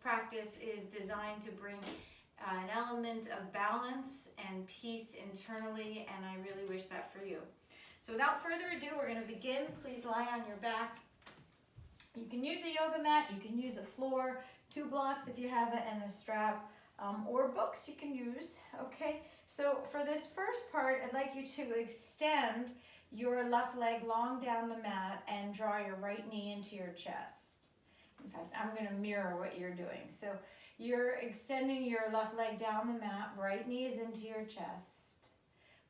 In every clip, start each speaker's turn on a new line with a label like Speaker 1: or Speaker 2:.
Speaker 1: practice is designed to bring an element of balance and peace internally, and I really wish that for you. So without further ado, we're going to begin. Please lie on your back. You can use a yoga mat, you can use a floor, 2 blocks if you have it, and a strap, or books you can use, okay? So for this first part, I'd like you to extend your left leg long down the mat and draw your right knee into your chest. In fact, I'm going to mirror what you're doing. So you're extending your left leg down the mat, right knee is into your chest.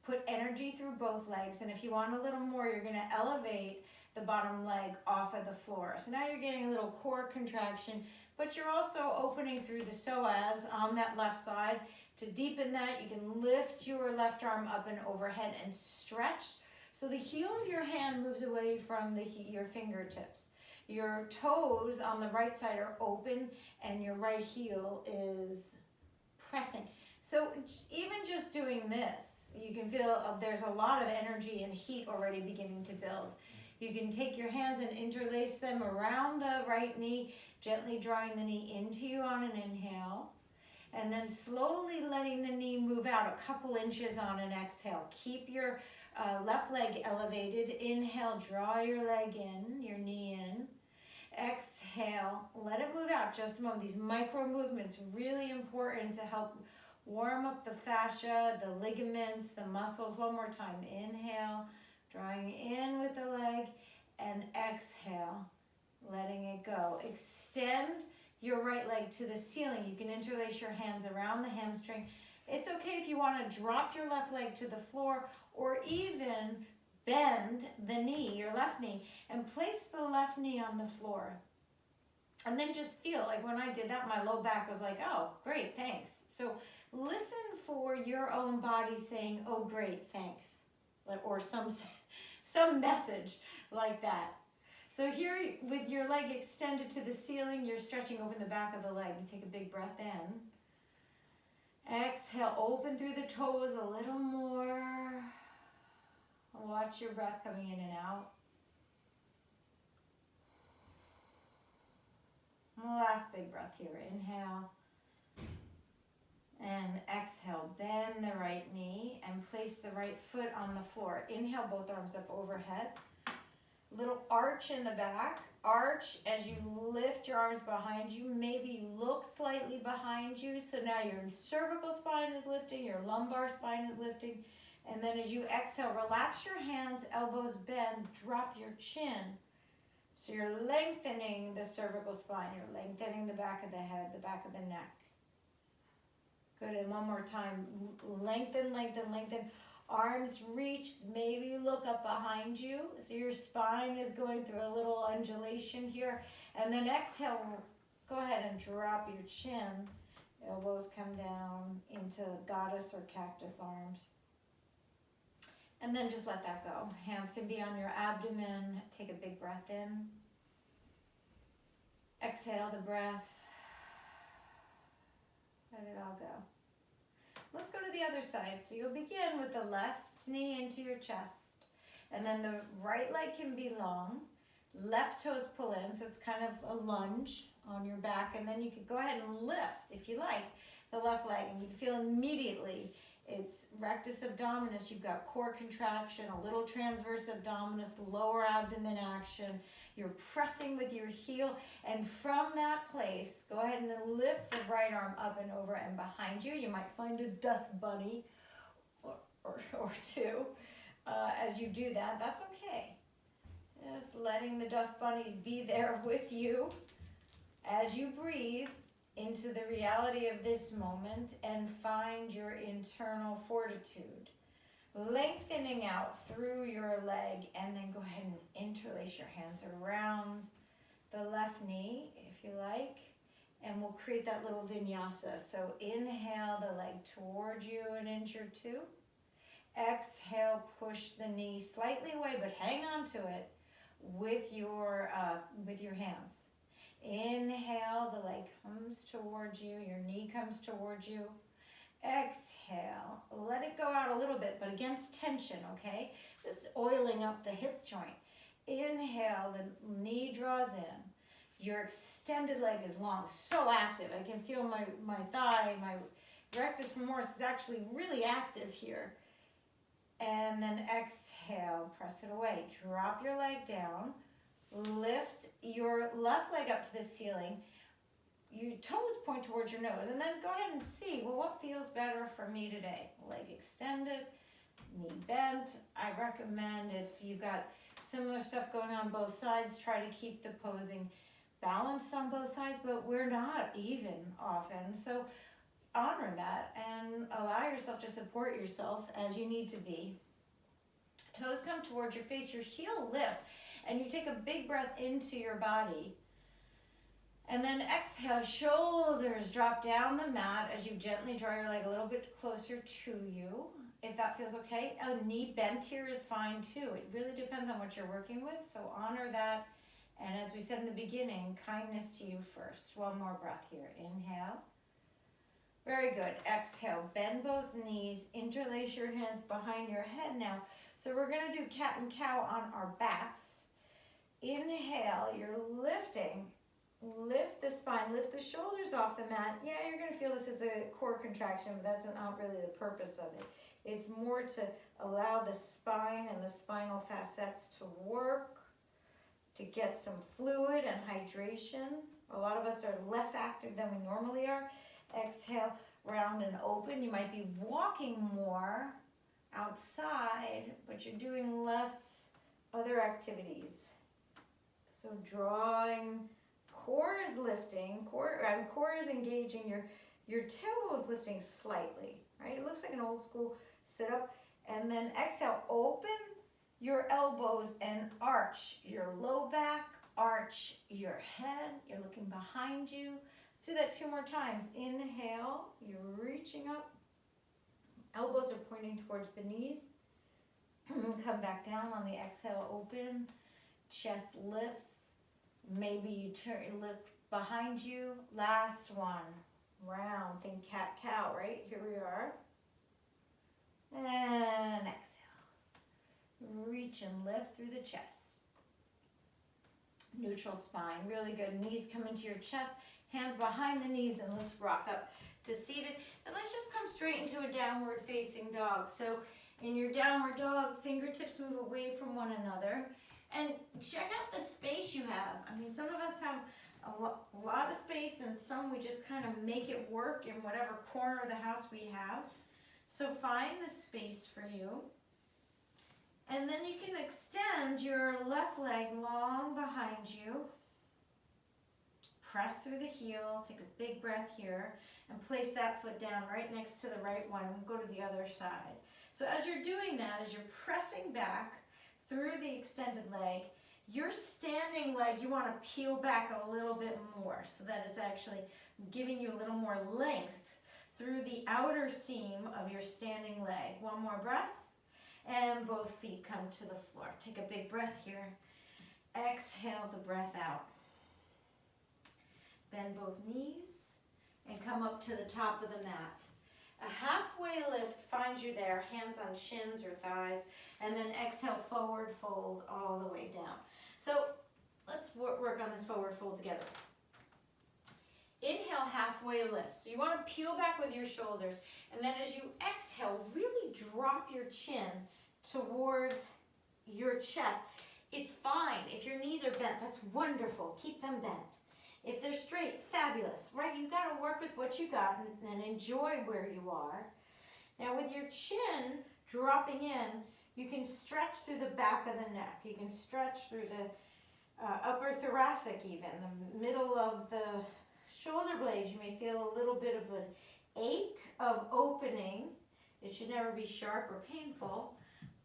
Speaker 1: Put energy through both legs, and if you want a little more, you're going to elevate the bottom leg off of the floor. So now you're getting a little core contraction, but you're also opening through the psoas on that left side. To deepen that, you can lift your left arm up and overhead and stretch. So the heel of your hand moves away from your fingertips. Your toes on the right side are open and your right heel is pressing. So even just doing this, you can feel there's a lot of energy and heat already beginning to build. You can take your hands and interlace them around the right knee, gently drawing the knee into you on an inhale, and then slowly letting the knee move out a couple inches on an exhale. Keep your left leg elevated. Inhale, draw your leg in, your knee in. Exhale, let it move out just a moment. These micro movements, really important to help warm up the fascia, the ligaments, the muscles. One more time. Inhale, drawing in with the leg, and exhale, letting it go. Extend your right leg to the ceiling. You can interlace your hands around the hamstring. It's okay if you want to drop your left leg to the floor or even bend the knee, your left knee, and place the left knee on the floor. And then just feel like when I did that, my low back was like, oh, great, thanks. So listen for your own body saying, oh, great, thanks, or some message like that. So here, with your leg extended to the ceiling, you're stretching open the back of the leg. You take a big breath in. Exhale, open through the toes a little more. Watch your breath coming in and out. Last big breath here. Inhale. And exhale. Bend the right knee and place the right foot on the floor. Inhale, both arms up overhead. Little arch in the back. Arch as you lift your arms behind you. Maybe you look slightly behind you. So now your cervical spine is lifting, your lumbar spine is lifting. And then as you exhale, relax your hands, elbows bend, drop your chin. So you're lengthening the cervical spine. You're lengthening the back of the head, the back of the neck. Good, and one more time. Lengthen, lengthen, lengthen. Arms reach, maybe look up behind you. So your spine is going through a little undulation here. And then exhale, go ahead and drop your chin. Elbows come down into goddess or cactus arms. And then just let that go. Hands can be on your abdomen. Take a big breath in. Exhale the breath. Let it all go. Let's go to the other side. So you'll begin with the left knee into your chest. And then the right leg can be long. Left toes pull in, so it's kind of a lunge on your back. And then you could go ahead and lift, if you like, the left leg. And you can feel immediately it's rectus abdominis. You've got core contraction, a little transverse abdominis, lower abdomen action. You're pressing with your heel. And from that place, go ahead and lift the right arm up and over and behind you. You might find a dust bunny or two as you do that. That's okay. Just letting the dust bunnies be there with you as you breathe into the reality of this moment and find your internal fortitude. Lengthening out through your leg, and then go ahead and interlace your hands around the left knee, if you like, and we'll create that little vinyasa. So inhale the leg towards you an inch or two. Exhale, push the knee slightly away, but hang on to it with your hands. Inhale, the leg comes towards you, your knee comes towards you. Exhale, let it go out a little bit, but against tension, okay? Just oiling up the hip joint. Inhale, the knee draws in. Your extended leg is long, so active. I can feel my thigh, my rectus femoris is actually really active here. And then exhale, press it away. Drop your leg down. Lift your left leg up to the ceiling. Your toes point towards your nose. And then go ahead and see, well, what feels better for me today? Leg extended, knee bent. I recommend if you've got similar stuff going on both sides, try to keep the posing balanced on both sides, but we're not even often. So honor that and allow yourself to support yourself as you need to be. Toes come towards your face, your heel lifts, and you take a big breath into your body. And then exhale, shoulders drop down the mat as you gently draw your leg a little bit closer to you. If that feels okay, a knee bent here is fine too. It really depends on what you're working with, so honor that. And as we said in the beginning, kindness to you first. One more breath here. Inhale. Very good. Exhale, bend both knees, interlace your hands behind your head now. So we're gonna do cat and cow on our backs. Inhale, you're lifting. Lift the spine, lift the shoulders off the mat. Yeah, you're gonna feel this as a core contraction, but that's not really the purpose of it. It's more to allow the spine and the spinal facets to work, to get some fluid and hydration. A lot of us are less active than we normally are. Exhale, round and open. You might be walking more outside, but you're doing less other activities. So drawing, core is lifting, core is engaging, your tailbone is lifting slightly, right? It looks like an old school sit up. And then exhale, open your elbows and arch your low back, arch your head. You're looking behind you. Let's do that 2 more times. Inhale, you're reaching up. Elbows are pointing towards the knees. Come back down on the exhale, open. Chest lifts. Maybe you lift behind you. Last one. Round. Think cat-cow, right? Here we are. And exhale. Reach and lift through the chest. Neutral spine, really good. Knees come into your chest, hands behind the knees, and let's rock up to seated. And let's just come straight into a downward facing dog. So in your downward dog, fingertips move away from one another. And check out the space you have. I mean, some of us have a lot of space, and some we just kind of make it work in whatever corner of the house we have. So find the space for you. And then you can extend your left leg long behind you. Press through the heel, take a big breath here, and place that foot down right next to the right one. We'll go to the other side. So as you're doing that, as you're pressing back through the extended leg, your standing leg, you want to peel back a little bit more so that it's actually giving you a little more length through the outer seam of your standing leg. One more breath. And both feet come to the floor. Take a big breath here. Exhale the breath out. Bend both knees and come up to the top of the mat. A halfway lift finds you there, hands on shins or thighs, and then exhale, forward fold all the way down. So let's work on this forward fold together. Inhale, halfway lift. So you want to peel back with your shoulders, and then as you exhale, really drop your chin towards your chest. It's fine. If your knees are bent, that's wonderful. Keep them bent. If they're straight, fabulous, right? You got to work with what you got and enjoy where you are. Now with your chin dropping in, you can stretch through the back of the neck. You can stretch through the upper thoracic even, the middle of the shoulder blades. You may feel a little bit of an ache of opening. It should never be sharp or painful,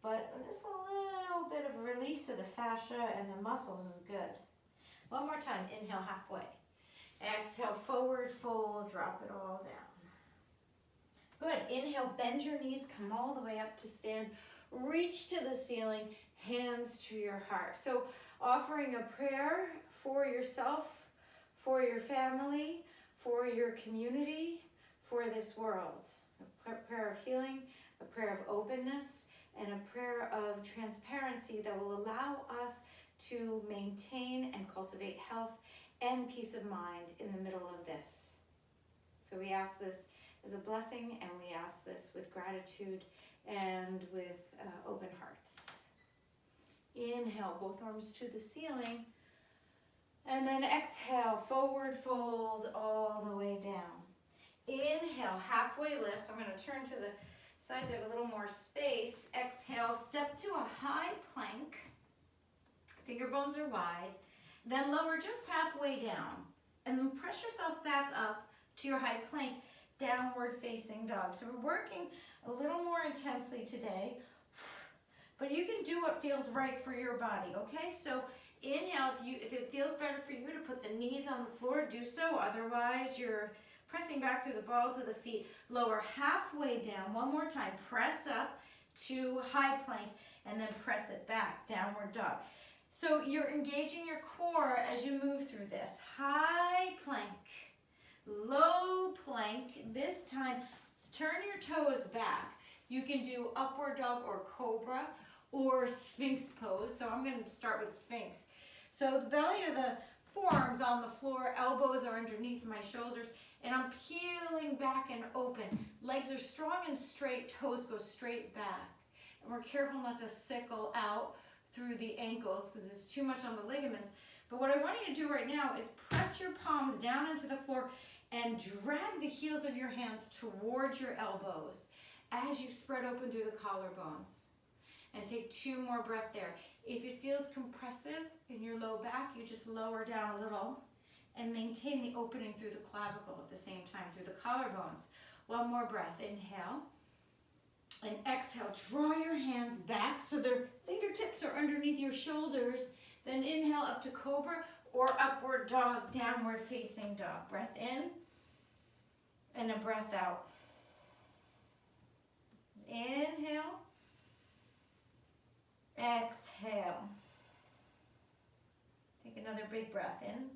Speaker 1: but just a little bit of release of the fascia and the muscles is good. One more time, inhale halfway. Exhale, forward fold, drop it all down. Good, inhale, bend your knees, come all the way up to stand. Reach to the ceiling, hands to your heart. So offering a prayer for yourself, for your family, for your community, for this world. A prayer of healing, a prayer of openness, and a prayer of transparency that will allow us to maintain and cultivate health and peace of mind in the middle of this. So we ask this as a blessing, and we ask this with gratitude and with open hearts. Inhale, both arms to the ceiling. And then exhale, forward fold all the way down. Inhale, halfway lift. So I'm going to turn to the sides, I have a little more space. Exhale, step to a high plank. Finger bones are wide. Then lower just halfway down. And then press yourself back up to your high plank, downward facing dog. So we're working a little more intensely today, but you can do what feels right for your body, okay? So inhale, if it feels better for you to put the knees on the floor, do so. Otherwise, you're pressing back through the balls of the feet. Lower halfway down. One more time. Press up to high plank and then press it back, downward dog. So you're engaging your core as you move through this. High plank, low plank. This time, turn your toes back. You can do upward dog or cobra or Sphinx pose. So I'm going to start with Sphinx. So the belly of the forearms on the floor, elbows are underneath my shoulders, and I'm peeling back and open. Legs are strong and straight, toes go straight back. And we're careful not to sickle out through the ankles because there's too much on the ligaments. But what I want you to do right now is press your palms down into the floor and drag the heels of your hands towards your elbows as you spread open through the collarbones. And take 2 more breaths there. If it feels compressive in your low back, you just lower down a little and maintain the opening through the clavicle at the same time, through the collarbones. 1 more breath. Inhale. And exhale. Draw your hands back so their fingertips are underneath your shoulders. Then inhale up to cobra or upward dog, downward facing dog. Breath in and a breath out. Inhale. Exhale. Take another big breath in.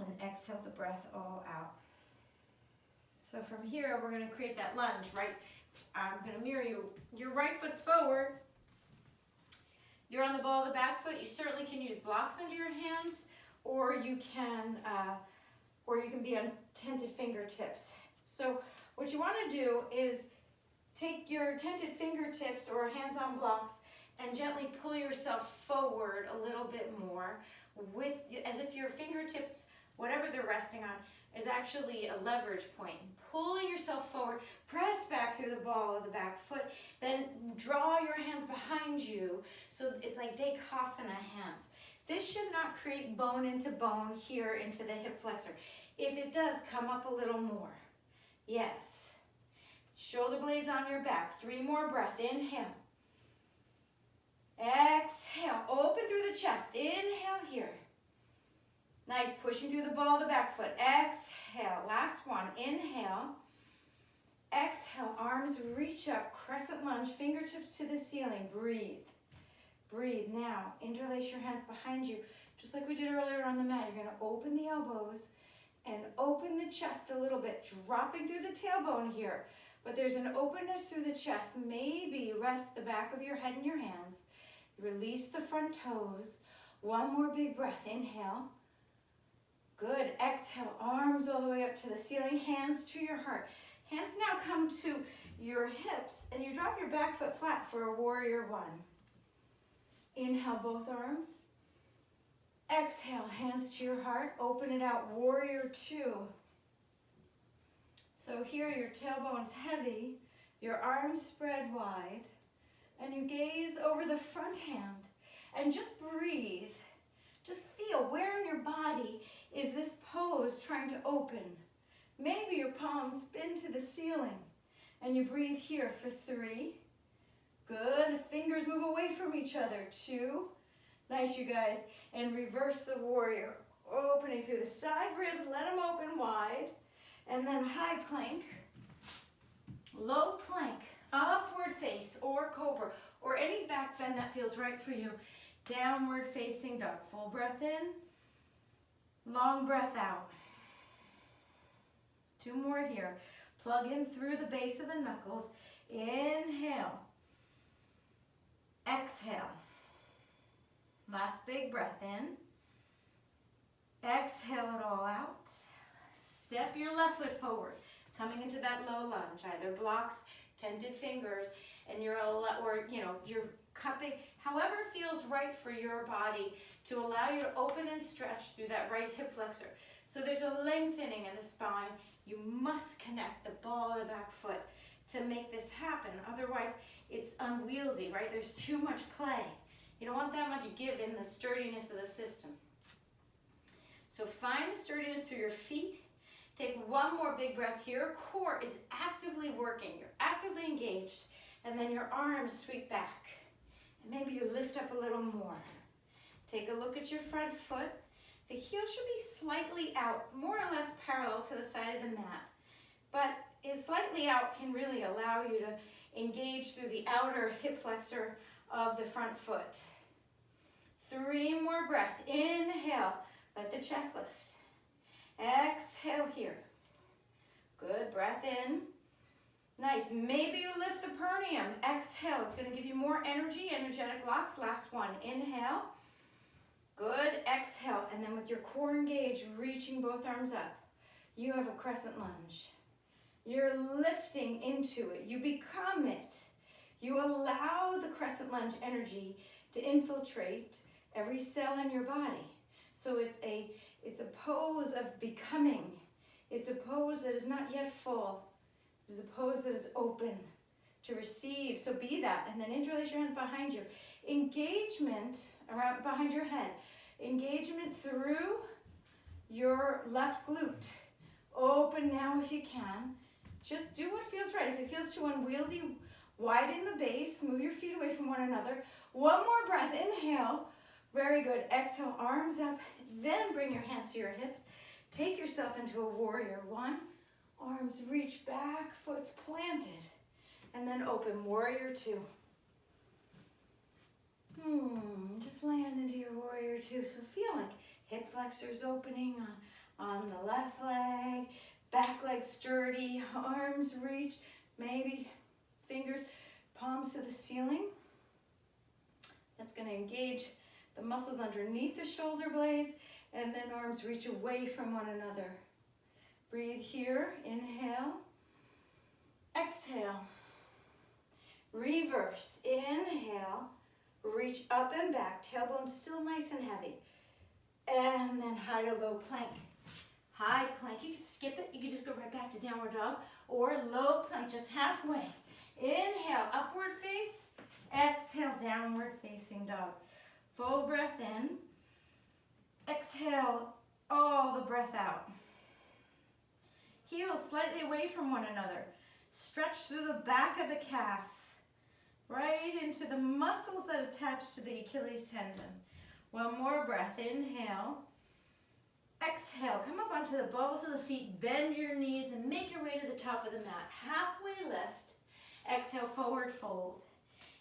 Speaker 1: And exhale the breath all out. So from here, we're going to create that lunge, right? I'm going to mirror you. Your right foot's forward. You're on the ball of the back foot. You certainly can use blocks under your hands, or you can be on tented fingertips. So what you want to do is take your tented fingertips or hands on blocks and gently pull yourself forward a little bit more, as if your fingertips, whatever they're resting on, is actually a leverage point. Pulling yourself forward, press back through the ball of the back foot, then draw your hands behind you so it's like Dekasana hands. This should not create bone into bone here into the hip flexor. If it does, come up a little more. Yes. Shoulder blades on your back. 3 more breaths. Inhale. Exhale. Open through the chest. Inhale here. Nice. Pushing through the ball of the back foot. Exhale. Last one. Inhale. Exhale. Arms reach up. Crescent lunge. Fingertips to the ceiling. Breathe. Breathe. Now, interlace your hands behind you. Just like we did earlier on the mat. You're going to open the elbows and open the chest a little bit. Dropping through the tailbone here. But there's an openness through the chest. Maybe rest the back of your head in your hands. Release the front toes. 1 more big breath. Inhale. Good. Exhale. Arms all the way up to the ceiling. Hands to your heart. Hands now come to your hips. And you drop your back foot flat for a warrior 1. Inhale both arms. Exhale. Hands to your heart. Open it out. Warrior 2. So here your tailbone's heavy, your arms spread wide, and you gaze over the front hand and just breathe. Just feel where in your body is this pose trying to open. Maybe your palms spin to the ceiling and you breathe here for 3. Good. Fingers move away from each other. 2. Nice, you guys. And reverse the warrior. Opening through the side ribs. Let them open wide. And then high plank, low plank, upward face or cobra, or any back bend that feels right for you. Downward facing dog. Full breath in, long breath out. 2 more here. Plug in through the base of the knuckles. Inhale. Exhale. Last big breath in. Exhale it all out. Step your left foot forward, coming into that low lunge, either blocks, tented fingers, and you're cupping, however feels right for your body to allow you to open and stretch through that right hip flexor. So there's a lengthening in the spine. You must connect the ball of the back foot to make this happen. Otherwise, it's unwieldy, right? There's too much play. You don't want that much give in the sturdiness of the system. So find the sturdiness through your feet. Take one more big breath here. Core is actively working. You're actively engaged. And then your arms sweep back. And maybe you lift up a little more. Take a look at your front foot. The heel should be slightly out, more or less parallel to the side of the mat. But it slightly out can really allow you to engage through the outer hip flexor of the front foot. 3 more breaths. Inhale, let the chest lift. Exhale here. Good, breath in. Nice, maybe you lift the perineum. Exhale, it's gonna give you more energy, energetic locks. Last one, inhale. Good, exhale, and then with your core engaged, reaching both arms up, you have a crescent lunge. You're lifting into it, you become it. You allow the crescent lunge energy to infiltrate every cell in your body. So it's a pose of becoming. It's a pose that is not yet full. It's a pose that is open to receive. So be that, and then interlace your hands behind you. Engagement around behind your head. Engagement through your left glute. Open now if you can. Just do what feels right. If it feels too unwieldy, widen the base. Move your feet away from one another. One more breath. Inhale. Very good. Exhale, arms up. Then bring your hands to your hips. Take yourself into a warrior 1. Arms reach back, foot's planted. And then open, warrior 2. Just land into your warrior 2. So feel like hip flexors opening on the left leg, back leg sturdy, arms reach, maybe fingers, palms to the ceiling. That's going to engage the muscles underneath the shoulder blades, and then arms reach away from one another. Breathe here, inhale, exhale, reverse, inhale, reach up and back, tailbone still nice and heavy, and then high to low plank. High plank, you can skip it, you can just go right back to downward dog, or low plank, just halfway. Inhale, upward face, exhale, downward facing dog. Full breath in, exhale, all the breath out. Heels slightly away from one another. Stretch through the back of the calf, right into the muscles that attach to the Achilles tendon. One more breath, inhale, exhale, come up onto the balls of the feet, bend your knees and make your way to the top of the mat. Halfway lift, exhale, forward fold.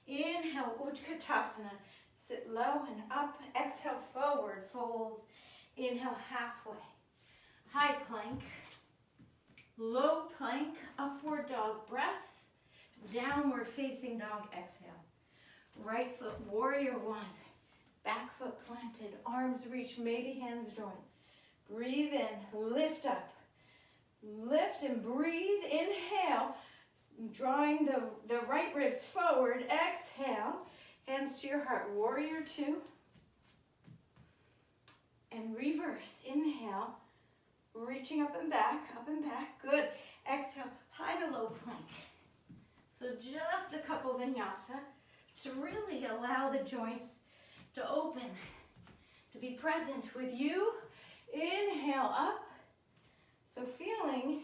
Speaker 1: Inhale, Utkatasana. Sit low and up, exhale, forward fold. Inhale, halfway. High plank, low plank, upward dog breath, downward facing dog, exhale. Right foot, warrior 1. Back foot planted, arms reach, maybe hands join. Breathe in, lift up. Lift and breathe, inhale, drawing the right ribs forward, exhale. Hands to your heart, warrior 2. And reverse, inhale, reaching up and back, good. Exhale, high to low plank. So just a couple vinyasa to really allow the joints to open, to be present with you. Inhale up. So feeling,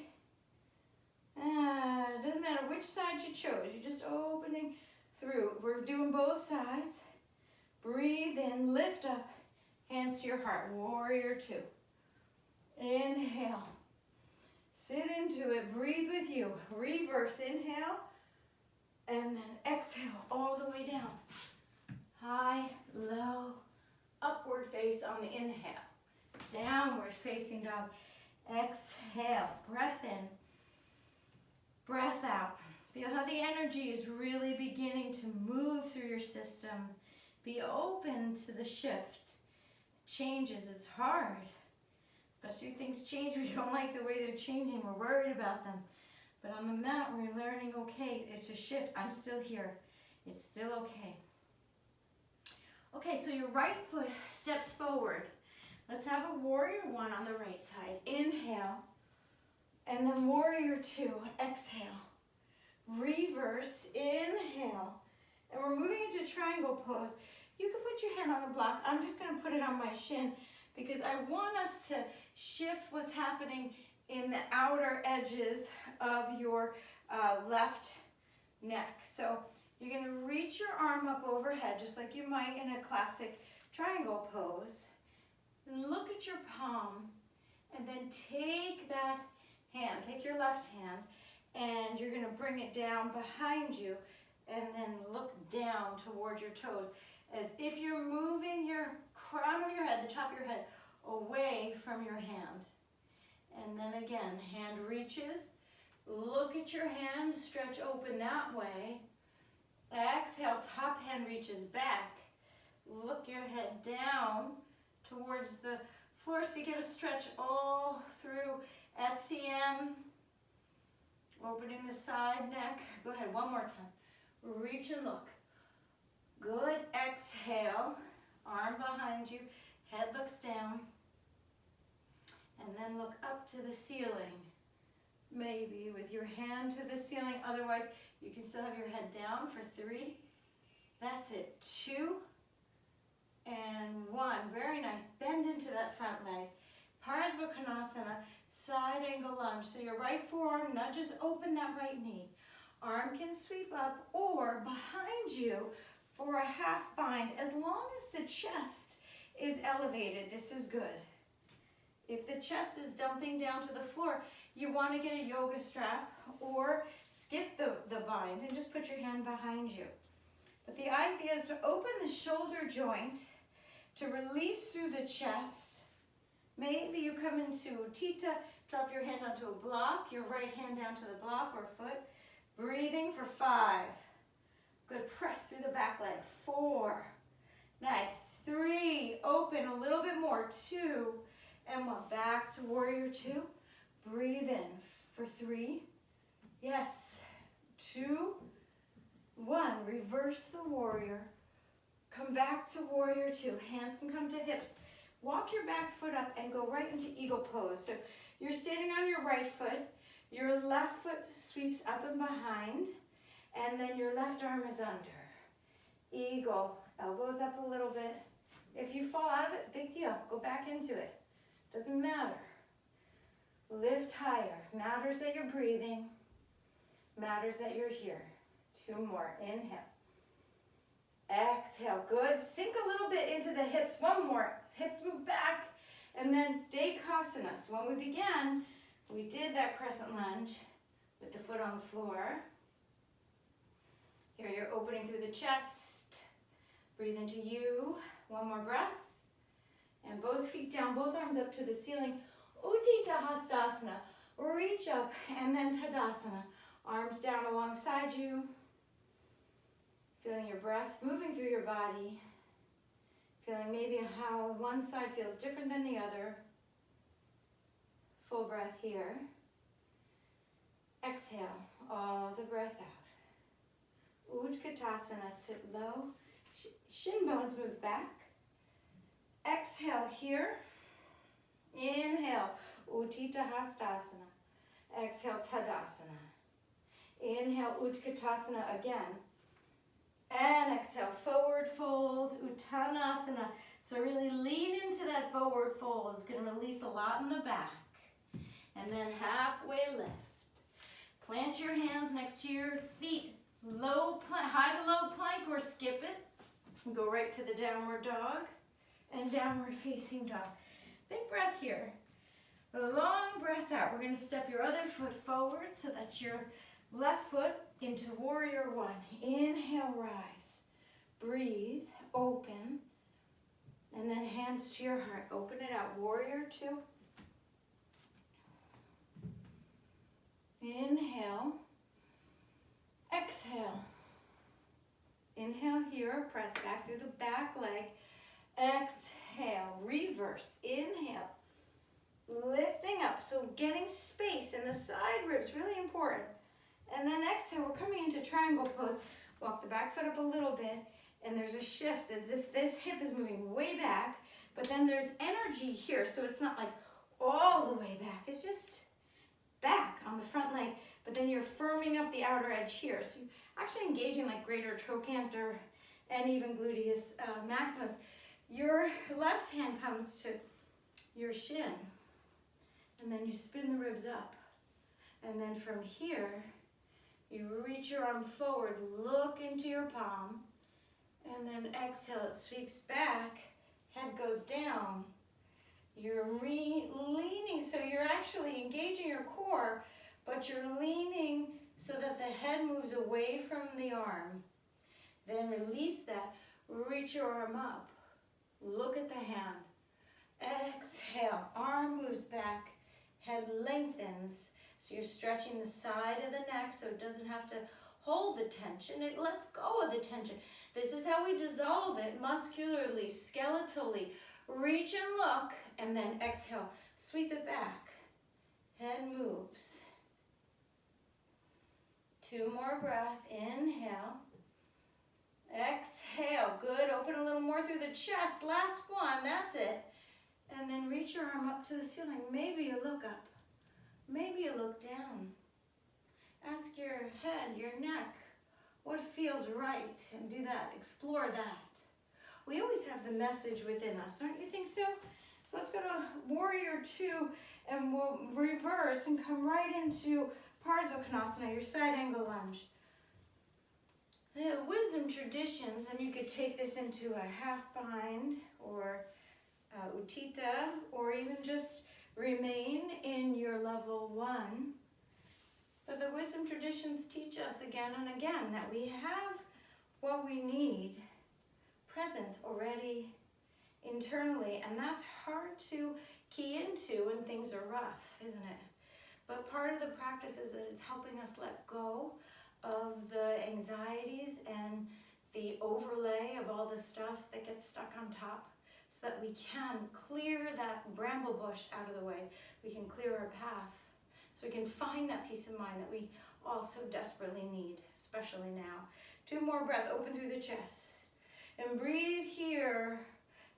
Speaker 1: it doesn't matter which side you chose, you're just opening through. We're doing both sides. Breathe in, lift up, hands to your heart, warrior 2. Inhale, sit into it, breathe with you. Reverse, inhale, and then exhale all the way down. High, low, upward face on the inhale. Downward facing dog. Exhale, breath in, breath out. Feel how the energy is really beginning to move through your system. Be open to the shift. Changes, it's hard. Especially if things change, we don't like the way they're changing, we're worried about them. But on the mat, we're learning, okay, it's a shift. I'm still here. It's still okay. Okay, so your right foot steps forward. Let's have a warrior one on the right side. Inhale. And then warrior two. Exhale. Reverse. Inhale. And we're moving into triangle pose. You can put your hand on a block. I'm just going to put it on my shin because I want us to shift what's happening in the outer edges of your left neck. So you're going to reach your arm up overhead just like you might in a classic triangle pose. Look at your palm and then take that hand, take your left hand, and you're going to bring it down behind you and then look down toward your toes as if you're moving your crown of your head, the top of your head, away from your hand. And then again, hand reaches. Look at your hand, stretch open that way. Exhale, top hand reaches back. Look your head down towards the floor so you get a stretch all through SCM. Opening the side neck. Go ahead, one more time. Reach and look. Good. Exhale. Arm behind you. Head looks down. And then look up to the ceiling. Maybe with your hand to the ceiling. Otherwise, you can still have your head down for 3. That's it. 2 and 1. Very nice. Bend into that front leg. Parsvakonasana, side angle lunge. So your right forearm nudges open that right knee. Arm can sweep up or behind you for a half bind. As long as the chest is elevated, this is good. If the chest is dumping down to the floor, you want to get a yoga strap or skip the bind and just put your hand behind you. But the idea is to open the shoulder joint, to release through the chest. Maybe you come into Uttita, drop your hand onto a block, your right hand down to the block or foot. Breathing for 5. Good, press through the back leg. 4. Nice. 3, open a little bit more. 2, and 1. Back to warrior 2. Breathe in for 3. Yes. 2, 1. Reverse the warrior. Come back to warrior 2. Hands can come to hips. Walk your back foot up and go right into eagle pose. So you're standing on your right foot. Your left foot sweeps up and behind. And then your left arm is under. Eagle. Elbows up a little bit. If you fall out of it, big deal. Go back into it. Doesn't matter. Lift higher. Matters that you're breathing. Matters that you're here. 2 more. Inhale. Exhale. Good. Sink a little bit into the hips. 1 more. Hips move back. And then Dekasana. So when we began, we did that crescent lunge with the foot on the floor. Here you're opening through the chest. Breathe into you. 1 more breath. And both feet down, both arms up to the ceiling. Uttita Hastasana. Reach up and then Tadasana. Arms down alongside you. Feeling your breath moving through your body. Feeling maybe how one side feels different than the other. Full breath here. Exhale all the breath out. Utkatasana, sit low. Shin bones move back. Exhale here. Inhale, Uttita Hastasana. Exhale, Tadasana. Inhale, Utkatasana again. And exhale, forward fold, Uttanasana. So really lean into that forward fold. It's going to release a lot in the back. And then halfway lift. Plant your hands next to your feet. Low plank, high to low plank or skip it. And go right to the downward dog and downward facing dog. Big breath here. A long breath out. We're going to step your other foot forward so that your left foot into warrior 1. Inhale, rise. Breathe, open. And then hands to your heart. Open it out. Warrior 2. Inhale. Exhale. Inhale here. Press back through the back leg. Exhale. Reverse. Inhale. lifting up. So getting space in the side ribs, really important. And then exhale, we're coming into triangle pose. Walk the back foot up a little bit, and there's a shift as if this hip is moving way back, but then there's energy here, so it's not like all the way back. It's just back on the front leg, but then you're firming up the outer edge here. So you're actually engaging like greater trochanter and even gluteus maximus. Your left hand comes to your shin, and then you spin the ribs up. And then from here, you reach your arm forward, look into your palm, and then exhale, it sweeps back, head goes down. You're leaning, so you're actually engaging your core, but you're leaning so that the head moves away from the arm. Then release that, reach your arm up, look at the hand. Exhale, arm moves back, head lengthens. So you're stretching the side of the neck so it doesn't have to hold the tension. It lets go of the tension. This is how we dissolve it muscularly, skeletally. Reach and look, and then exhale. Sweep it back. Head moves. 2 more breaths. Inhale. Exhale. Good. Open a little more through the chest. Last one. That's it. And then reach your arm up to the ceiling. Maybe you look up. Maybe you look down. Ask your head, your neck, what feels right, and do that. Explore that. We always have the message within us, don't you think so? So let's go to Warrior 2, and we'll reverse and come right into Parsvakonasana, your side angle lunge. The wisdom traditions, and you could take this into a half bind, or Uttita, or even just remain in your level 1. But the wisdom traditions teach us again and again that we have what we need present already internally, and that's hard to key into when things are rough, isn't it? But part of the practice is that it's helping us let go of the anxieties and the overlay of all the stuff that gets stuck on top, so that we can clear that bramble bush out of the way. We can clear our path, so we can find that peace of mind that we all so desperately need, especially now. 2 more breaths, open through the chest. And breathe here.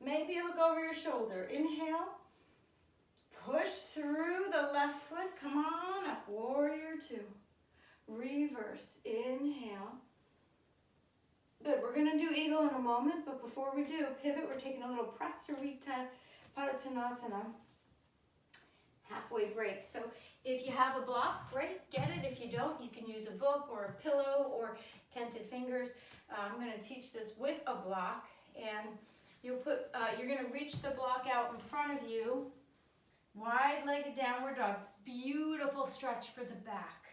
Speaker 1: Maybe look over your shoulder. Inhale. Push through the left foot. Come on up. Warrior 2. Reverse. Inhale. Good. We're going to do eagle in a moment, but before we do, pivot. We're taking a little Parsvakonasana. Halfway break. So if you have a block, great, get it. If you don't, you can use a book or a pillow or tented fingers. I'm going to teach this with a block, and you're going to reach the block out in front of you. Wide-legged downward dog. Beautiful stretch for the back,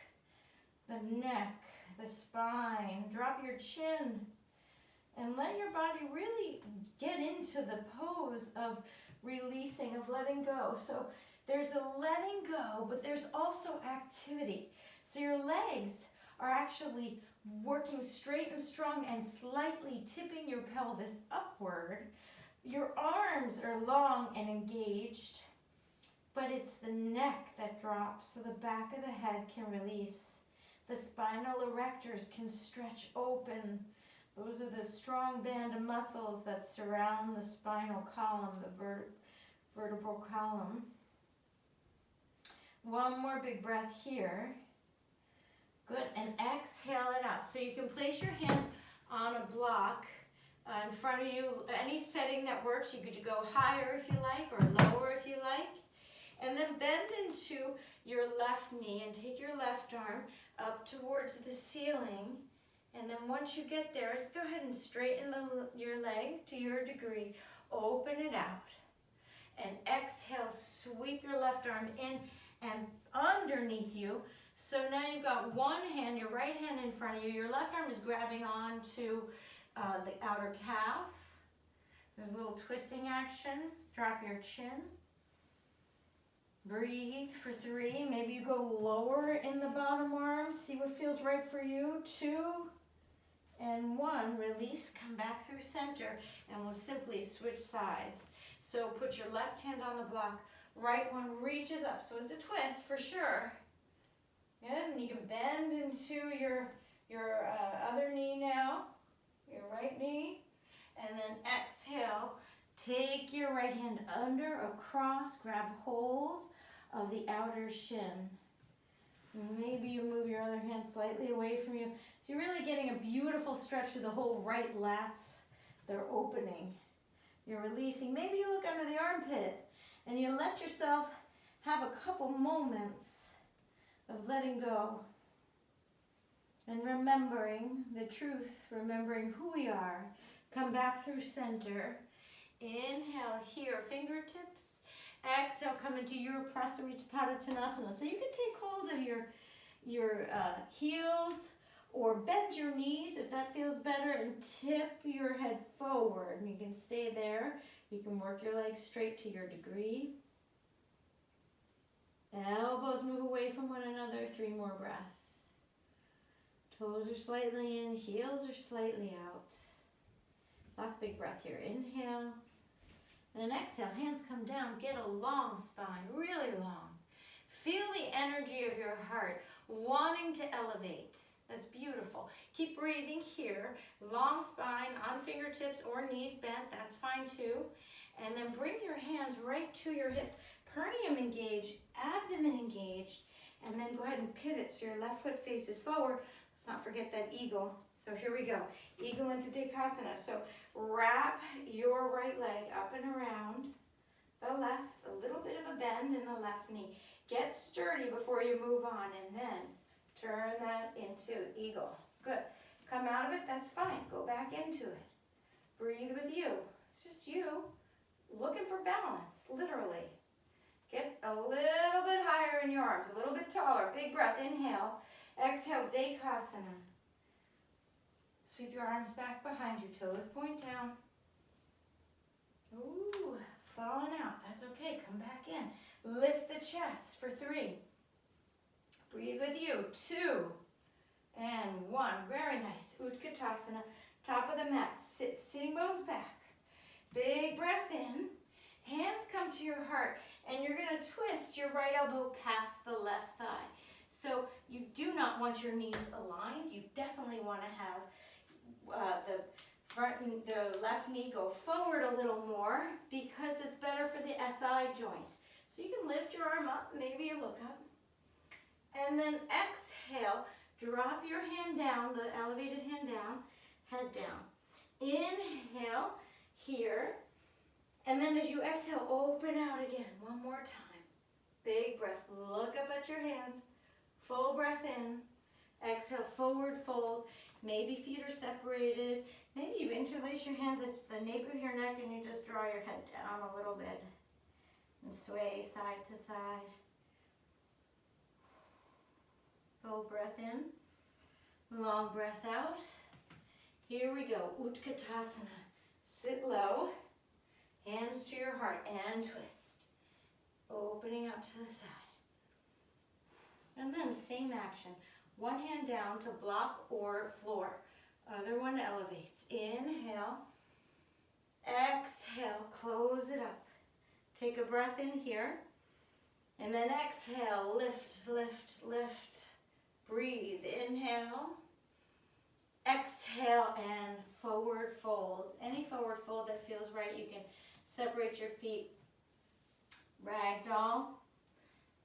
Speaker 1: the neck, the spine. Drop your chin and let your body really get into the pose of releasing, of letting go. So there's a letting go, but there's also activity. So your legs are actually working straight and strong and slightly tipping your pelvis upward. Your arms are long and engaged, but it's the neck that drops, so the back of the head can release. The spinal erectors can stretch open. Those are the strong band of muscles that surround the spinal column, the vertebral column. One more big breath here. Good, and exhale it out. So you can place your hand on a block in front of you, any setting that works. You could go higher if you like, or lower if you like. And then bend into your left knee and take your left arm up towards the ceiling. And then once you get there, go ahead and straighten your leg to your degree. Open it out. And exhale, sweep your left arm in and underneath you. So now you've got one hand, your right hand in front of you. Your left arm is grabbing onto the outer calf. There's a little twisting action. Drop your chin. Breathe for 3. Maybe you go lower in the bottom arm. See what feels right for you. 2 and 1. Release. Come back through center, and we'll simply switch sides. So put your left hand on the block. Right one reaches up. So it's a twist for sure. Good, and you can bend into your other knee now, your right knee. And then exhale, take your right hand under, across, grab hold of the outer shin. Maybe you move your other hand slightly away from you. So you're really getting a beautiful stretch to the whole right lats. They're opening. You're releasing. Maybe you look under the armpit and you let yourself have a couple moments of letting go and remembering the truth, remembering who we are. Come back through center. Inhale here, fingertips. Exhale, come into your Parsvakonasana. So you can take hold of your heels or bend your knees if that feels better and tip your head forward. And you can stay there. You can work your legs straight to your degree. Elbows move away from one another. 3 more breaths. Toes are slightly in, heels are slightly out. Last big breath here. Inhale. And exhale. Hands come down. Get a long spine, really long. Feel the energy of your heart wanting to elevate. That's beautiful. Keep breathing here. Long spine on fingertips or knees bent. That's fine too. And then bring your hands right to your hips. Perineum engaged, abdomen engaged. And then go ahead and pivot so your left foot faces forward. Let's not forget that eagle. So here we go. Eagle into Dekasana. So wrap your right leg up and around the left. A little bit of a bend in the left knee. Get sturdy before you move on. And then turn that into eagle. Good. Come out of it. That's fine. Go back into it. Breathe with you. It's just you looking for balance, literally. Get a little bit higher in your arms. A little bit taller. Big breath. Inhale. Exhale, Dekasana. Sweep your arms back behind you. Toes point down. Ooh, falling out. That's okay. Come back in. Lift the chest for 3. Breathe with you. 2 and 1. Very nice. Utkatasana. Top of the mat. Sitting bones back. Big breath in. Hands come to your heart. And you're going to twist your right elbow past the left thigh. So you do not want your knees aligned. You definitely want to have the left knee go forward a little more because it's better for the SI joint. So you can lift your arm up, maybe you look up. And then exhale, drop your hand down, the elevated hand down, head down. Inhale here. And then as you exhale, open out again. One more time. Big breath. Look up at your hand. Full breath in. Exhale, forward fold. Maybe feet are separated. Maybe you interlace your hands at the nape of your neck and you just draw your head down a little bit. And sway side to side. Full breath in. Long breath out. Here we go. Utkatasana. Sit low. Hands to your heart and twist. Opening out to the side. And then same action. One hand down to block or floor. Other one elevates. Inhale. Exhale. Close it up. Take a breath in here. And then exhale. Lift, lift, lift. Breathe. Inhale. Exhale and forward fold. Any forward fold that feels right. You can separate your feet. Ragdoll.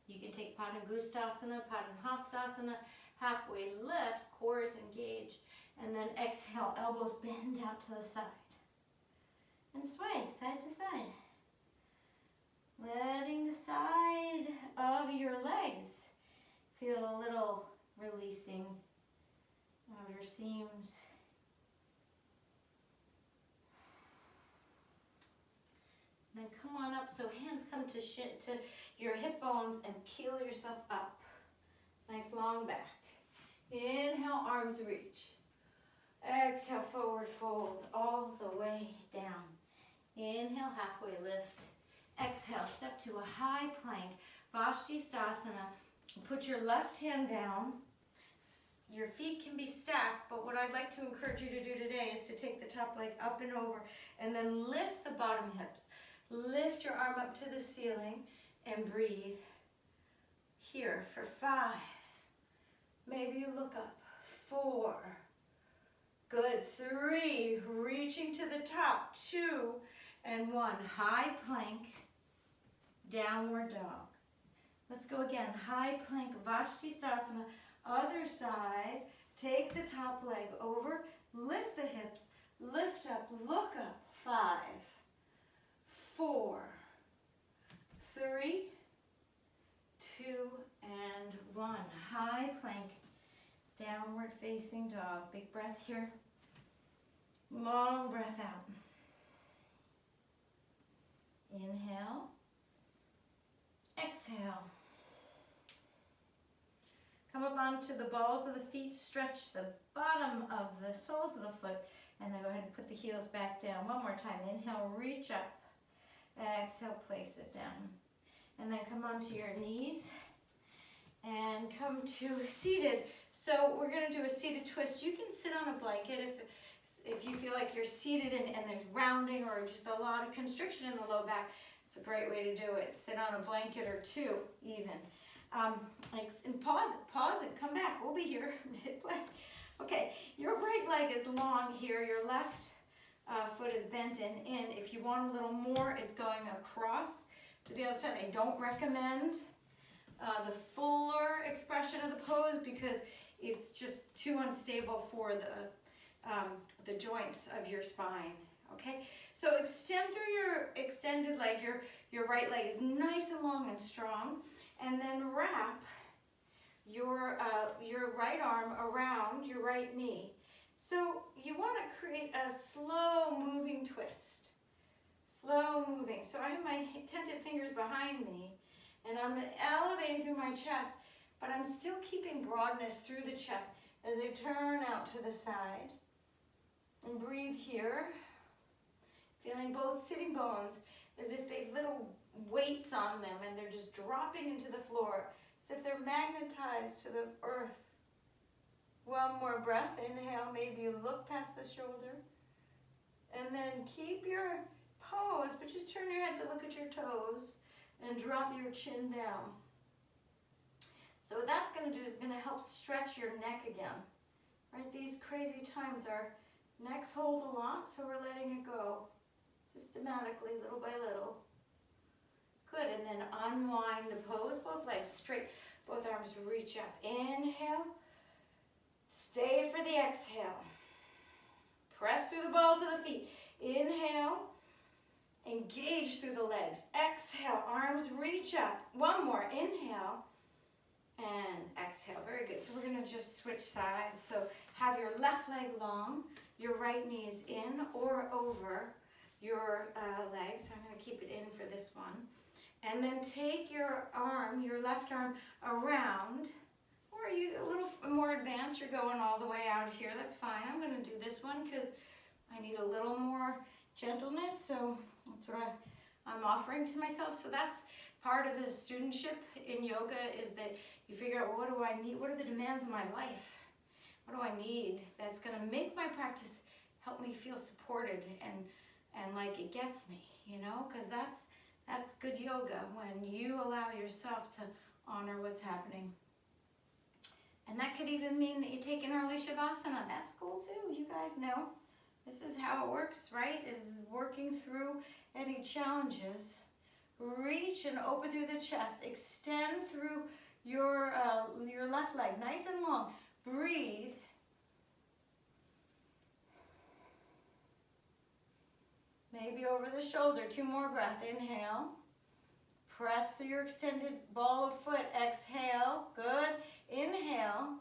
Speaker 1: You can take Padangustasana, Padangustasana, halfway lift, core is engaged, and then exhale, elbows bend out to the side. And sway side to side. Letting the side of your legs feel a little releasing of your seams. Then come on up, so hands come to your hip bones and peel yourself up. Nice long back. Inhale, arms reach. Exhale, forward fold all the way down. Inhale, halfway lift. Exhale, step to a high plank. Vastisthasana. Put your left hand down. Your feet can be stacked, but what I'd like to encourage you to do today is to take the top leg up and over and then lift the bottom hips. Lift your arm up to the ceiling. and breathe. Here for 5. Maybe you look up. 4. Good. 3. Reaching to the top. 2 and 1. High plank, downward dog. Let's go again. High plank, Vashisthasana. Other side. Take the top leg over. Lift the hips. Lift up. Look up. 5, 4, 3, 2, and 1. High plank, downward facing dog. Big breath here. Long breath out. Inhale. Exhale. Come up onto the balls of the feet. Stretch the bottom of the soles of the foot. And then go ahead and put the heels back down. One more time. Inhale, reach up. Exhale, place it down. And then come onto your knees. And come to seated. So we're going to do a seated twist. You can sit on a blanket if you feel like you're seated and there's rounding or just a lot of constriction in the low back. It's a great way to do it. Sit on a blanket or 2 even. And pause it, come back. We'll be here. Okay, your right leg is long here. Your left foot is bent in. If you want a little more, it's going across to the other side. I don't recommend the fuller expression of the pose because it's just too unstable for the joints of your spine. Okay, so extend through your extended leg. Your right leg is nice and long and strong, and then wrap your right arm around your right knee. So you want to create a slow moving twist. Slow moving. So I have my tented fingers behind me, and I'm elevating through my chest, but I'm still keeping broadness through the chest as I turn out to the side. And breathe here. Feeling both sitting bones as if they've little weights on them and they're just dropping into the floor, as if they're magnetized to the earth. One more breath. Inhale, maybe you look past the shoulder. And then keep your pose, but just turn your head to look at your toes and drop your chin down. So what that's going to do is going to help stretch your neck again. Right? These crazy times our necks hold a lot, so we're letting it go. Systematically, little by little. Good, and then unwind the pose, both legs straight, both arms reach up. Inhale, stay for the exhale. Press through the balls of the feet. Inhale, engage through the legs. Exhale, arms reach up. One more, inhale, and exhale. Very good, so we're gonna just switch sides. So have your left leg long, your right knee is in or over your legs. I'm going to keep it in for this one. And then take your arm, your left arm around, or you a little more advanced, you're going all the way out here. That's fine. I'm going to do this one because I need a little more gentleness. So that's what I'm offering to myself. So that's part of the studentship in yoga, is that you figure out, well, what do I need? What are the demands of my life? What do I need that's going to make my practice help me feel supported and like it gets me, you know, because that's good yoga, when you allow yourself to honor what's happening. And that could even mean that you take an early Shavasana. That's cool too. You guys know this is how it works, right? Is working through any challenges. Reach and open through the chest. Extend through your left leg, nice and long. Breathe. Maybe over the shoulder. 2 more breaths. Inhale. Press through your extended ball of foot. Exhale. Good. Inhale.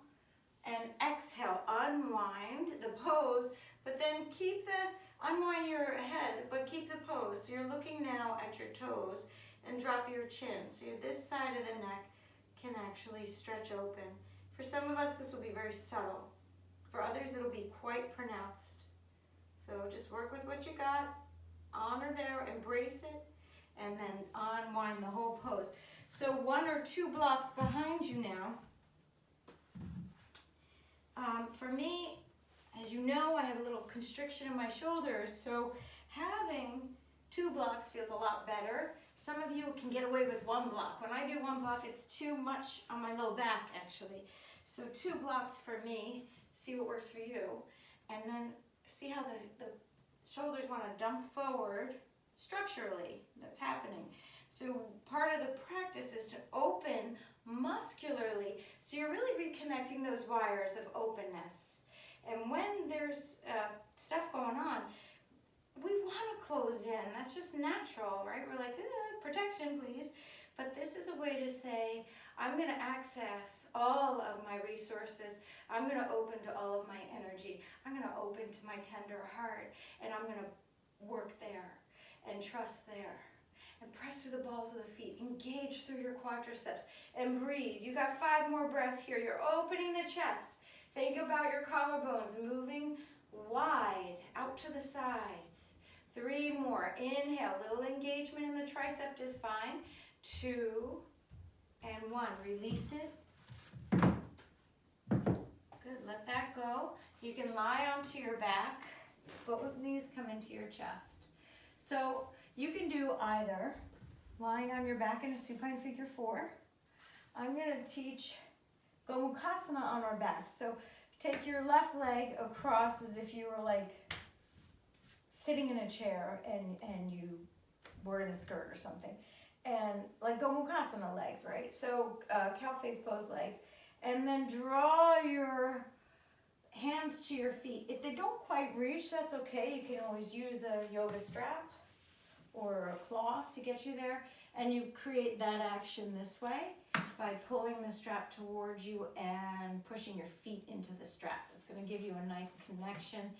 Speaker 1: And exhale. Unwind the pose. But then unwind your head, but keep the pose. So you're looking now at your toes and drop your chin. So this side of the neck can actually stretch open. For some of us, this will be very subtle. For others, it'll be quite pronounced. So just work with what you got. Honor there, embrace it, and then unwind the whole pose. So 1 or 2 blocks behind you now. For me, as you know, I have a little constriction in my shoulders, so having 2 blocks feels a lot better. Some of you can get away with one block. When I do one block, it's too much on my low back, actually. So 2 blocks for me. See what works for you. And then see how the shoulders want to dump forward structurally. That's happening. So part of the practice is to open muscularly. So you're really reconnecting those wires of openness. And when there's stuff going on, we want to close in. That's just natural, right? We're like, protection, please. But this is a way to say, I'm going to access all of my resources. I'm going to open to all of my energy. I'm going to open to my tender heart. And I'm going to work there and trust there. And press through the balls of the feet. Engage through your quadriceps. And breathe. You got 5 more breaths here. You're opening the chest. Think about your collarbones moving wide out to the sides. 3 more. Inhale. Little engagement in the tricep is fine. 2 and 1. Release it. Good. Let that go. You can lie onto your back. Both knees come into your chest. So you can do either lying on your back in a supine figure 4. I'm going to teach Gomukhasana on our back. So take your left leg across as if you were like sitting in a chair and you were in a skirt or something. And like Gomukhasana legs, right? So cow face pose legs. And then draw your hands to your feet. If they don't quite reach, that's okay. You can always use a yoga strap or a cloth to get you there. And you create that action this way by pulling the strap towards you and pushing your feet into the strap. It's going to give you a nice connection.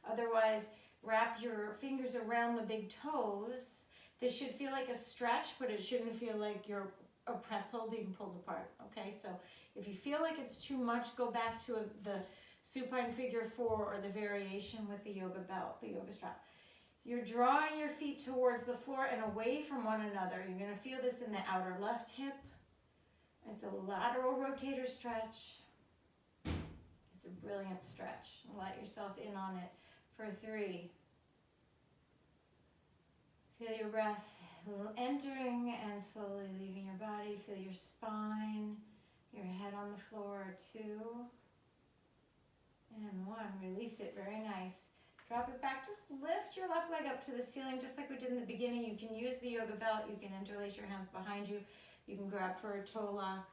Speaker 1: Otherwise, wrap your fingers around the big toes. This should feel like a stretch, but it shouldn't feel like you're a pretzel being pulled apart. Okay, so if you feel like it's too much, go back to the supine figure 4 or the variation with the yoga belt, the yoga strap. You're drawing your feet towards the floor and away from one another. You're going to feel this in the outer left hip. It's a lateral rotator stretch. It's a brilliant stretch. Let yourself in on it for 3. Feel your breath entering and slowly leaving your body. Feel your spine, your head on the floor. 2 and 1. Release it. Very nice. Drop it back. Just lift your left leg up to the ceiling, just like we did in the beginning. You can use the yoga belt. You can interlace your hands behind you. You can grab for a toe lock.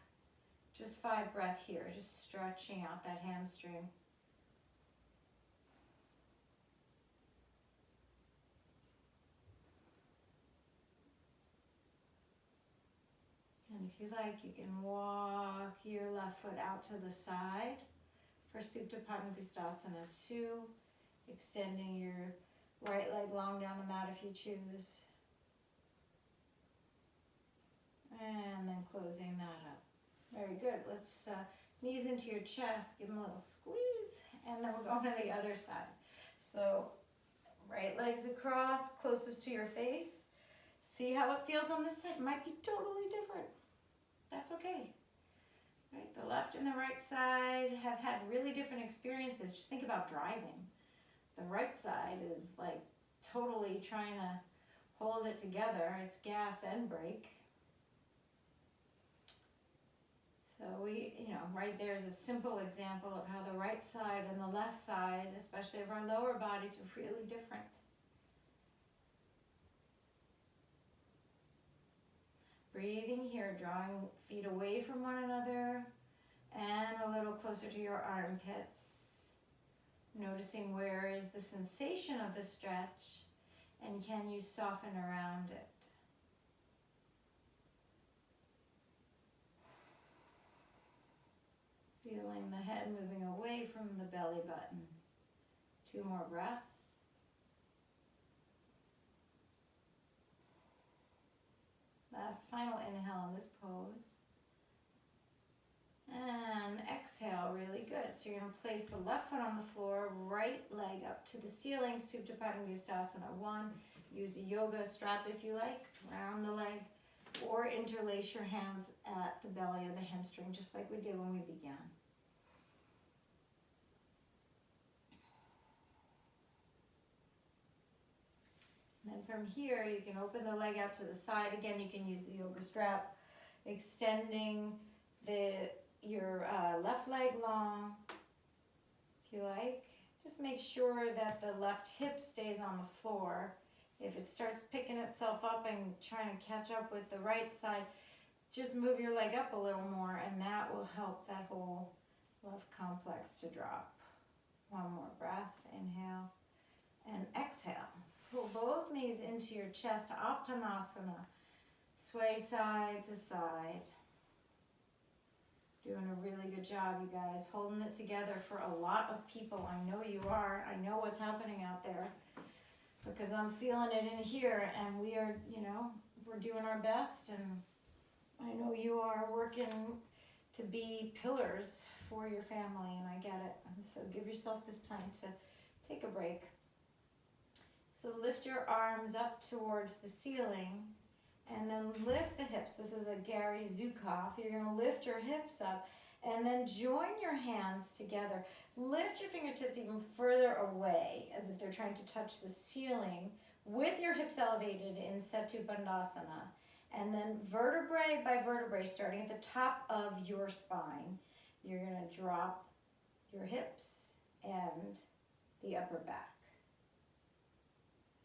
Speaker 1: Just 5 breaths here, just stretching out that hamstring. And if you like, you can walk your left foot out to the side for Supta Padangusthasana 2. Extending your right leg long down the mat if you choose. And then closing that up. Very good. Let's knees into your chest. Give them a little squeeze. And then we're going to the other side. So right legs across, closest to your face. See how it feels on this side. It might be totally different. That's okay. Right? The left and the right side have had really different experiences. Just think about driving. The right side is like totally trying to hold it together. It's gas and brake. So right there is a simple example of how the right side and the left side, especially of our lower bodies, are really different. Breathing here, drawing feet away from one another and a little closer to your armpits. Noticing where is the sensation of the stretch and can you soften around it. Feeling the head moving away from the belly button. 2 more breaths. Last final inhale in this pose. And exhale, really good. So you're going to place the left foot on the floor, right leg up to the ceiling, Supta Padangusthasana 1. Use a yoga strap if you like, around the leg, or interlace your hands at the belly of the hamstring, just like we did when we began. And from here, you can open the leg out to the side. Again, you can use the yoga strap, extending your left leg long, if you like. Just make sure that the left hip stays on the floor. If it starts picking itself up and trying to catch up with the right side, just move your leg up a little more, and that will help that whole left complex to drop. One more breath, inhale and exhale. Pull both knees into your chest, Apanasana. Sway side to side. Doing a really good job, you guys. Holding it together for a lot of people. I know you are. I know what's happening out there because I'm feeling it in here, and we are, we're doing our best, and I know you are working to be pillars for your family, and I get it. And so give yourself this time to take a break. So lift your arms up towards the ceiling, and then lift the hips. This is a Gary Zukav. You're going to lift your hips up and then join your hands together. Lift your fingertips even further away as if they're trying to touch the ceiling with your hips elevated in Setu Bandhasana. And then vertebrae by vertebrae, starting at the top of your spine, you're going to drop your hips and the upper back.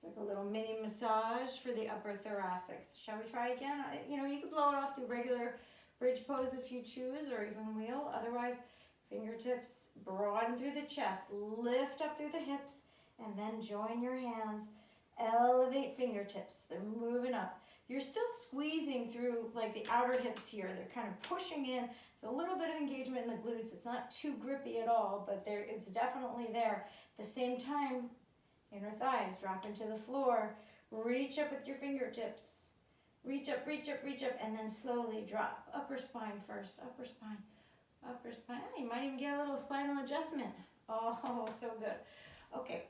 Speaker 1: It's like a little mini massage for the upper thoracics. Shall we try again? You could blow it off, do regular bridge pose if you choose, or even wheel. Otherwise, fingertips broaden through the chest, lift up through the hips, and then join your hands. Elevate fingertips. They're moving up. You're still squeezing through like the outer hips here. They're kind of pushing in. There's a little bit of engagement in the glutes. It's not too grippy at all, but it's definitely there. At the same time, inner thighs drop into the floor. Reach up with your fingertips. Reach up, reach up, reach up, and then slowly drop. Upper spine first. Upper spine. Upper spine. Oh, you might even get a little spinal adjustment. Oh, so good. Okay.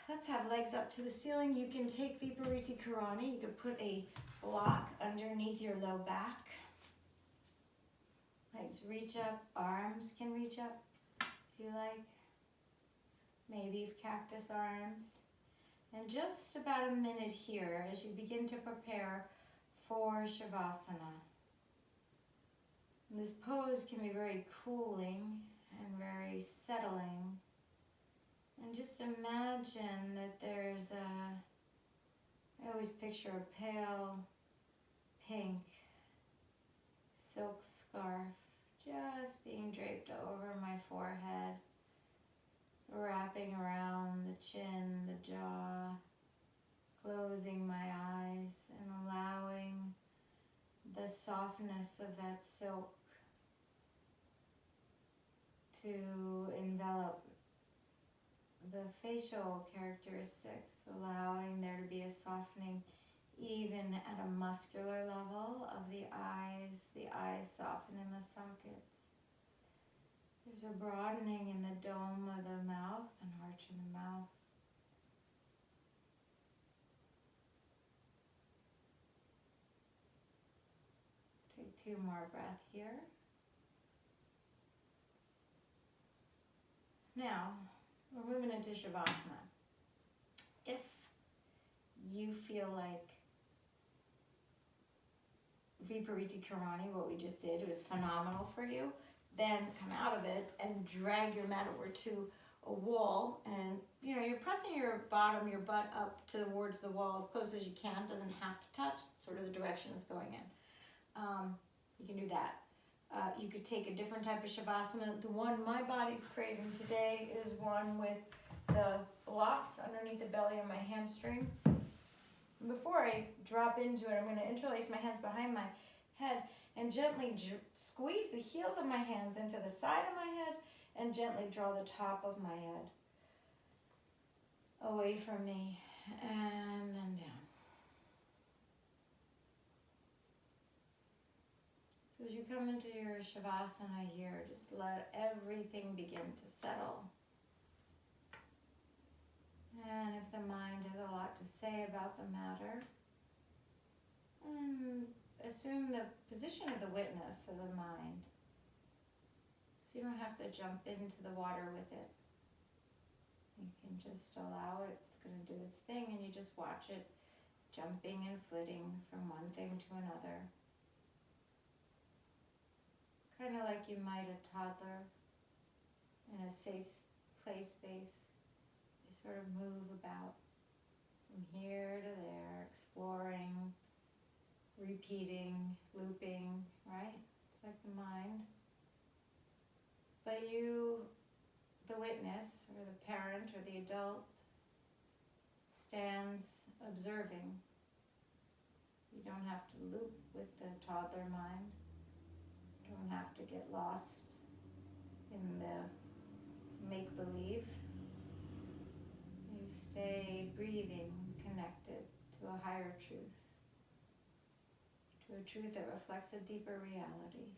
Speaker 1: Let's have legs up to the ceiling. You can take Viparita Karani. You could put a block underneath your low back. Legs reach up. Arms can reach up if you like. Maybe cactus arms. And just about a minute here as you begin to prepare for Shavasana. And this pose can be very cooling and very settling. And just imagine that there's I always picture a pale pink silk scarf just being draped over my forehead, wrapping around the chin, the jaw, closing my eyes and allowing the softness of that silk to envelop the facial characteristics, allowing there to be a softening even at a muscular level of the eyes soften in the sockets. There's a broadening in the dome of the mouth, an arch in the mouth. Take 2 more breaths here. Now, we're moving into Shavasana. If you feel like Viparita Karani, what we just did, was phenomenal for you, then come out of it and drag your mat over to a wall, and you're pressing your butt up towards the wall as close as you can. It doesn't have to touch, sort of the direction it's going in. You can do that. You could take a different type of Shavasana. The one my body's craving today is one with the blocks underneath the belly of my hamstring. Before I drop into it, I'm going to interlace my hands behind my head and gently squeeze the heels of my hands into the side of my head and gently draw the top of my head away from me and then down. So as you come into your Shavasana here, just let everything begin to settle. And if the mind has a lot to say about the matter, assume the position of the witness of the mind. So you don't have to jump into the water with it. You can just allow it It's going to do its thing, and you just watch it jumping and flitting from one thing to another. Kind of like you might a toddler in a safe play space. You sort of move about from here to there, exploring, repeating, looping, right? It's like the mind. But you, the witness, or the parent, or the adult, stands observing. You don't have to loop with the toddler mind. You don't have to get lost in the make-believe. You stay breathing, connected to a higher truth, to a truth that reflects a deeper reality.